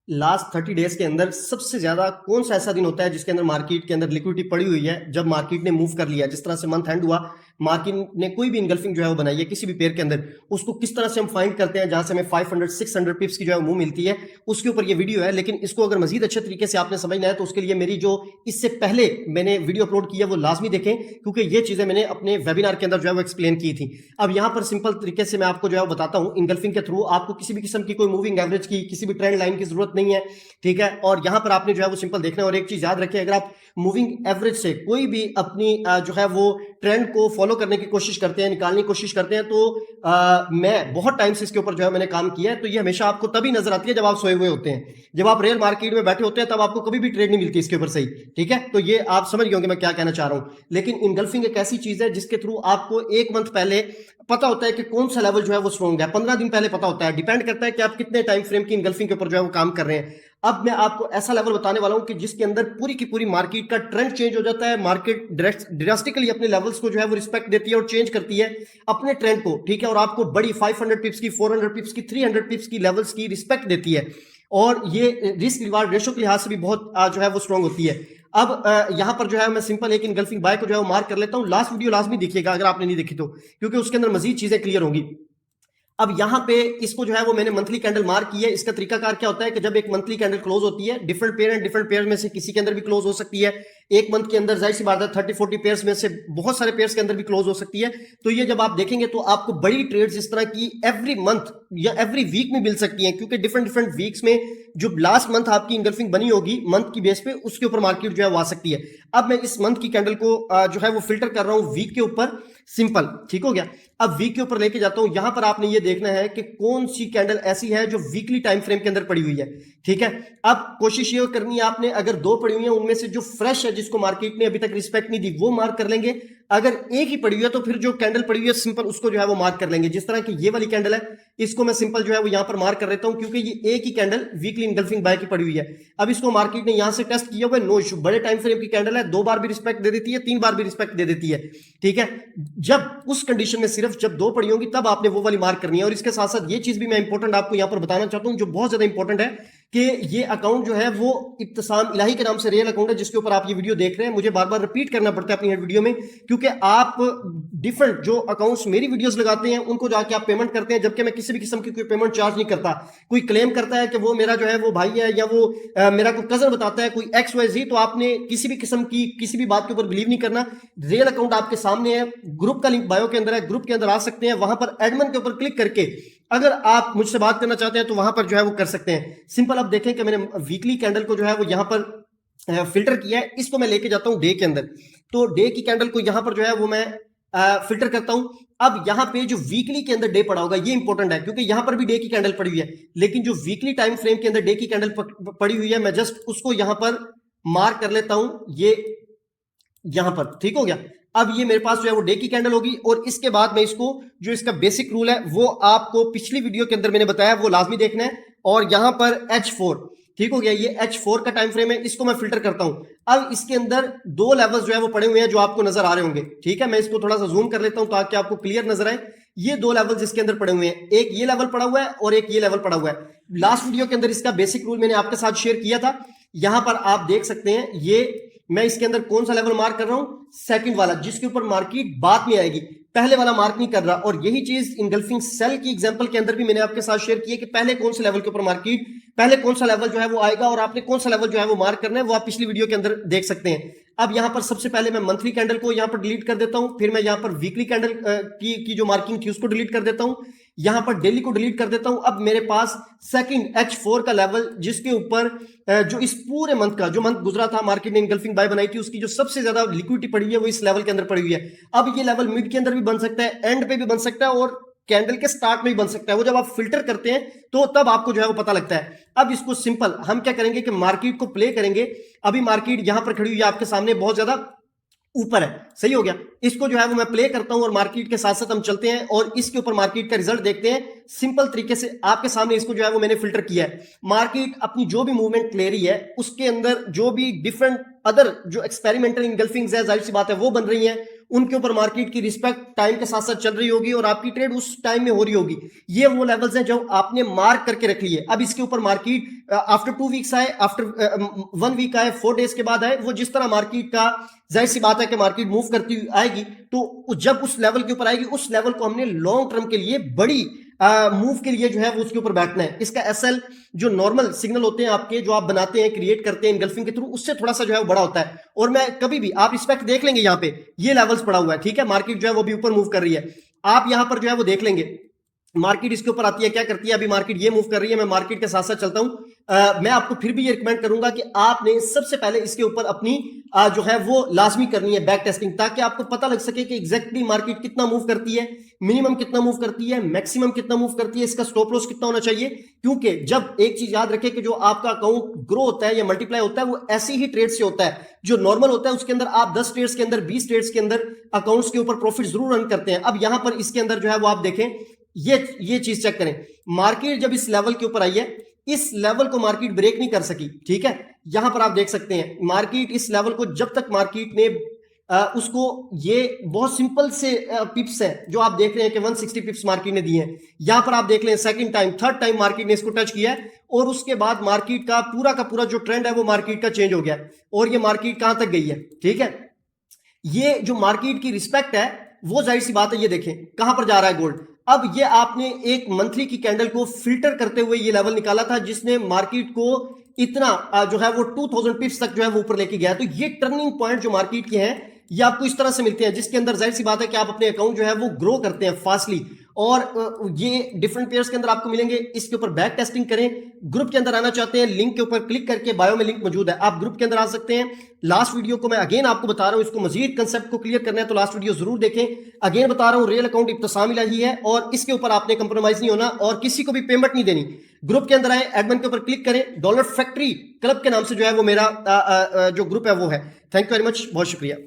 Last 30 days के अंदर सबसे ज्यादा कौन सा ऐसा दिन होता है जिसके अंदर मार्केट के अंदर लिक्विडिटी पड़ी हुई है, जब मार्केट ने मूव कर लिया, जिस तरह से मंथ एंड हुआ, मार्केट ने कोई भी इनगल्फिंग जो है वो बनाई है किसी भी पेयर के अंदर, उसको किस तरह से हम फाइंड करते हैं जहां से हमें 500-600 पिप्स की जो है मूव मिलती है, उसके ऊपर ये वीडियो है। लेकिन इसको अगर मजीद अच्छे तरीके से आपने समझना है तो उसके लिए मेरी जो इससे पहले मैंने वीडियो अपलोड की है वो लाजमी देखें, क्योंकि ये चीजें मैंने अपने वेबिनार के अंदर जो है वो एक्सप्लेन की थी। अब यहां पर सिंपल तरीके से मैं आपको जो है वो बताता हूं, इनगल्फिंग के थ्रू आपको किसी भी किस्म की कोई मूविंग एवरेज की, किसी भी ट्रेंड लाइन की जरूरत नहीं है, ठीक है। और यहां पर आपने जो है वो सिंपल देखना है। और एक चीज याद रखें, अगर आप मूविंग एवरेज से कोई भी अपनी जो है वो ट्रेंड को फॉलो करने की कोशिश करते हैं, निकालने की कोशिश करते हैं, तो मैं बहुत टाइम से इसके ऊपर जो है मैंने काम किया है, तो ये हमेशा आपको तभी नजर आती है जब आप सोए हुए होते हैं। जब आप रियल मार्केट में बैठे होते हैं तब आपको कभी भी ट्रेड नहीं मिलती इसके ऊपर सही, ठीक है। तो ये आप समझ गए होंगे मैं क्या कहना चाह रहा हूं। लेकिन इनगल्फिंग एक ऐसी चीज है जिसके थ्रू आपको एक मंथ पहले पता होता है कि कौन सा लेवल जो है वो स्ट्रॉन्ग है, 15 दिन पहले पता होता है। डिपेंड करता है कि आप कितने टाइम फ्रेम की इनगल्फिंग के ऊपर जो है वो काम कर रहे हैं। अब मैं आपको ऐसा लेवल बताने वाला हूं कि जिसके अंदर पूरी की पूरी मार्केट का ट्रेंड चेंज हो जाता है, मार्केट ड्रास्टिकली अपने लेवल्स को जो है वो रिस्पेक्ट देती है और चेंज करती है अपने ट्रेंड को, ठीक है। और आपको बड़ी 500 पिप्स की, 400 पिप्स की, 300 पिप्स की लेवल्स की रिस्पेक्ट देती है, और ये रिस्क रिवार्ड रेशो के लिहाज से भी बहुत जो है वो स्ट्रॉन्ग होती है। अब यहां पर जो है मैं सिंपल एक इनगल्फिंग बाय को जो है वो मार्क कर लेता हूं। लास्ट वीडियो लाजमी देखिएगा अगर आपने नहीं देखी तो, क्योंकि उसके अंदर मजीद चीजें क्लियर होंगी। अब यहां पे इसको जो है वो मैंने मंथली कैंडल मार्क की है। इसका तरीकाकार क्या होता है कि जब एक मंथली कैंडल क्लोज होती है, different pair and different pair में से किसी के अंदर भी क्लोज हो सकती है। एक मंथ के अंदर जाहिर सी बात है 30-40 पेयर्स में से बहुत सारे पेयर्स के अंदर भी क्लोज हो सकती है। तो ये जब आप देखेंगे तो आपको बड़ी ट्रेड्स इस तरह की एवरी मंथ या एवरी वीक में मिल सकती हैं, क्योंकि डिफरेंट डिफरेंट वीक्स में जो लास्ट मंथ आपकी इनगल्फिंग बनी होगी मंथ की बेस पे, उसके ऊपर मार्केट जो है वो आ सकती है। अब मैं इस मंथ की कैंडल को जो है वो फिल्टर कर रहा हूं वीक के ऊपर, सिंपल, ठीक हो गया। अब वीक के ऊपर लेके जाता हूं। यहां पर आपने ये देखना है कि कौन सी कैंडल ऐसी है जो वीकली टाइम फ्रेम के अंदर पड़ी हुई है, ठीक है। अब कोशिश ये करनी है आपने, अगर दो पड़ी हुई है उनमें से जो फ्रेश है, जिसको मार्केट ने अभी तक रिस्पेक्ट नहीं दी, वो मार्क कर लेंगे। अगर एक ही पड़ी हुई है तो फिर जो कैंडल पड़ी हुई है सिंपल उसको जो है वो मार्क कर लेंगे। जिस तरह की ये वाली कैंडल है, इसको मैं सिंपल जो है वो यहां पर मार्क कर लेता हूं, क्योंकि ये एक ही कैंडल वीकली इनगल्फिंग बाय की पड़ी हुई है। अब इसको मार्केट ने यहां से टेस्ट किया हुआ है, नो इशू, बड़े टाइम फ्रेम की कैंडल है, 2 बार भी रिस्पेक्ट दे देती है, 3 बार भी रिस्पेक्ट दे देती है, ठीक है। जब उस कंडीशन में सिर्फ जब 2 पड़ी होंगी तब आपने वो वाली मार्क करनी है। और इसके साथ साथ ये चीज भी मैं इंपॉर्टेंट आपको यहां पर बताना चाहता हूं जो बहुत ज्यादा इंपॉर्टेंट है, कि ये अकाउंट जो है वो इब्तिसाम इलाही के नाम से रियल अकाउंट है, जिसके ऊपर आप ये वीडियो देख रहे हैं। मुझे बार बार रिपीट करना पड़ता है अपनी वीडियो में, क्योंकि आप डिफरेंट जो अकाउंट्स मेरी वीडियोस लगाते हैं उनको जाके आप पेमेंट करते हैं, जबकि मैं किसी भी किस्म की कोई पेमेंट चार्ज नहीं करता। कोई क्लेम करता है कि वो मेरा जो है वो भाई है, या वो मेरा कोई कजन बताता है कोई XYZ, तो आपने किसी भी किस्म की किसी भी बात के ऊपर बिलीव नहीं करना। रियल अकाउंट आपके सामने है, ग्रुप का लिंक बायो के अंदर है, ग्रुप के अंदर आ सकते हैं, वहां पर एडमिन के ऊपर क्लिक करके अगर आप मुझसे बात करना चाहते हैं तो वहां पर जो है वो कर सकते हैं। सिंपल अब देखें कि मैंने वीकली कैंडल को जो है वो यहां पर फिल्टर किया है। इसको मैं लेके जाता हूं डे के अंदर, तो डे की कैंडल को यहां पर जो है वो मैं फिल्टर करता हूं। अब यहां पे जो वीकली के अंदर डे पड़ा होगा ये इंपॉर्टेंट है, क्योंकि यहां पर भी डे की कैंडल पड़ी हुई है, लेकिन जो वीकली टाइम फ्रेम के अंदर डे की कैंडल पड़ी हुई है मैं जस्ट उसको यहां पर मार्क कर लेता हूं, ये यहां पर, ठीक हो गया। अब ये मेरे पास जो है वो डे की कैंडल होगी, और इसके बाद मैं इसको जो इसका बेसिक रूल है वो आपको पिछली वीडियो के अंदर मैंने बताया, वो लाजमी देखना है। और यहां पर H4, ठीक हो गया, ये H4 का टाइम फ्रेम है, इसको मैं फिल्टर करता हूं। अब इसके अंदर 2 लेवल्स जो है वो पड़े हुए हैं जो आपको नजर आ रहे होंगे, ठीक है। मैं इसको थोड़ा सा जूम कर लेता हूं ताकि आपको क्लियर नजर आए। ये 2 लेवल्स इसके अंदर पड़े हुए हैं, एक ये लेवल पड़ा हुआ है और एक ये लेवल पड़ा हुआ है। लास्ट वीडियो के अंदर इसका बेसिक रूल मैंने आपके साथ शेयर किया था। यहां पर आप देख सकते हैं, ये मैं इसके अंदर कौन सा लेवल मार्क कर रहा हूं, सेकंड वाला, जिसके ऊपर मार्केट बाद में आएगी, पहले वाला मार्क नहीं कर रहा। और यही चीज इनगल्फिंग सेल की एग्जांपल के अंदर भी मैंने आपके साथ शेयर की है कि पहले कौन से लेवल के ऊपर मार्केट, पहले कौन सा लेवल जो है वो आएगा और आपने कौन सा लेवल जो है वो मार्क करना है, वो आप पिछली वीडियो के अंदर देख सकते हैं। अब यहां पर सबसे पहले मैं मंथली कैंडल को यहां पर डिलीट कर देता हूं, फिर मैं यहां पर वीकली कैंडल की जो मार्किंग थी उसको डिलीट कर देता हूं, यहां पर डेली को डिलीट कर देता हूं। अब मेरे पास सेकंड H4 का लेवल, जिसके ऊपर जो इस पूरे मंथ का जो मंथ गुजरा था मार्केट ने इनगल्फिंग बाय बनाई थी, उसकी जो सबसे ज्यादा लिक्विडिटी पड़ी है वो इस लेवल के अंदर पड़ी हुई है। अब ये लेवल मिड के अंदर भी बन सकता है, एंड पे भी बन सकता है, और कैंडल के स्टार्ट में भी बन सकता है। वो जब आप फिल्टर करते हैं तो तब आपको जो है वो पता लगता है। अब इसको सिंपल हम क्या करेंगे कि मार्केट को प्ले करेंगे। अभी मार्केट यहां पर खड़ी हुई है आपके सामने, बहुत ज्यादा ऊपर है, सही हो गया। इसको जो है वो मैं प्ले करता हूं और मार्केट के साथ साथ हम चलते हैं और इसके ऊपर मार्केट का रिजल्ट देखते हैं। सिंपल तरीके से आपके सामने इसको जो है वो मैंने फिल्टर किया है। मार्केट अपनी जो भी मूवमेंट ले रही है उसके अंदर जो भी डिफरेंट अदर जो एक्सपेरिमेंटल इनगल्फिंग्स है, जाहिर सी बात है वो बन रही हैं, उनके ऊपर मार्केट की रिस्पेक्ट टाइम के साथ साथ चल रही होगी और आपकी ट्रेड उस टाइम में हो रही होगी। ये वो लेवल्स हैं जो आपने मार्क करके रख लिए। अब इसके ऊपर मार्केट आफ्टर 2 वीक्स आए, आफ्टर 1 वीक आए, 4 डेज के बाद आए, वो जिस तरह मार्केट का जाहिर सी बात है कि मार्केट मूव करती हुई आएगी, तो जब उस लेवल के ऊपर आएगी उस लेवल को हमने लॉन्ग टर्म के लिए बड़ी मूव के लिए जो है वो उसके ऊपर बैठना है। इसका एसएल जो नॉर्मल सिग्नल होते हैं आपके जो आप बनाते हैं क्रिएट करते हैं इनगल्फिंग के थ्रू, उससे थोड़ा सा जो है वो बड़ा होता है। और मैं कभी भी आप रिस्पेक्ट देख लेंगे यहाँ पे ये लेवल्स पड़ा हुआ है, ठीक है, मार्केट जो है वो भी ऊपर मूव कर रही है। आप यहां पर जो है वो देख लेंगे मार्केट इसके ऊपर आती है क्या करती है। अभी मार्केट ये मूव कर रही है, मैं मार्केट के साथ साथ चलता हूं। मैं आपको फिर भी ये रिकमेंड करूंगा कि आपने सबसे पहले इसके ऊपर अपनी जो है वो लाजमी करनी है बैक टेस्टिंग, ताकि आपको पता लग सके कि एग्जैक्टली मार्केट कितना मूव करती है, मिनिमम कितना मूव करती है, मैक्सिमम कितना मूव करती है, इसका स्टॉप लॉस कितना होना चाहिए। क्योंकि जब एक चीज याद रखें कि जो आपका अकाउंट ग्रो होता है या मल्टीप्लाई होता है वो ऐसी ही ट्रेड से होता है। जो नॉर्मल होता है उसके अंदर आप 10 ट्रेड्स के अंदर 20 ट्रेड्स के अंदर अकाउंट्स के ऊपर प्रॉफिट जरूर रन करते हैं। अब यहां पर इसके अंदर जो है वो आप देखें, ये चीज चेक करें, मार्केट जब इस लेवल के ऊपर आई है, इस लेवल को मार्केट ब्रेक नहीं कर सकी, ठीक है। यहां पर आप देख सकते हैं मार्केट इस लेवल को जब तक मार्केट ने उसको, ये बहुत सिंपल से पिप्स है जो आप देख रहे हैं कि 160 पिप्स मार्केट ने दिए हैं। यहां पर आप देख लें second time third time market ने इसको टच किया है और उसके बाद मार्केट का पूरा जो ट्रेंड है वो मार्केट का चेंज हो गया और ये मार्केट कहां तक गई है, ठीक है। ये जो मार्केट की रिस्पेक्ट है वो जाहिर सी बात है, ये देखें कहां पर जा रहा है गोल्ड। अब ये आपने एक मंथली की कैंडल को फिल्टर करते हुए ये लेवल निकाला था जिसने मार्केट को इतना जो है वो 2000 पिप्स तक जो है वो ऊपर लेके गया। तो ये टर्निंग पॉइंट जो मार्केट के हैं ये आपको इस तरह से मिलते हैं जिसके अंदर जाहिर सी बात है कि आप अपने अकाउंट जो है वो ग्रो करते हैं फास्टली। और ये डिफरेंट पेयर्स के अंदर आपको मिलेंगे। इसके ऊपर बैक टेस्टिंग करें। ग्रुप के अंदर आना चाहते हैं, लिंक के ऊपर क्लिक करके बायो में लिंक मौजूद है, आप ग्रुप के अंदर आ सकते हैं। लास्ट वीडियो को मैं अगेन आपको बता रहा हूं, इसको मजीद कंसेप्ट को क्लियर करना है तो लास्ट वीडियो जरूर देखें। अगेन बता रहा हूं, रियल अकाउंट इब्तिसाम इलाही है और इसके ऊपर आपने कंप्रोमाइज नहीं होना और किसी को भी पेमेंट नहीं देनी। ग्रुप के अंदर आए, एडमिन के ऊपर क्लिक करें, डॉलर फैक्ट्री क्लब के नाम से जो है वो मेरा जो ग्रुप है वो है। थैंक यू वेरी मच, बहुत शुक्रिया।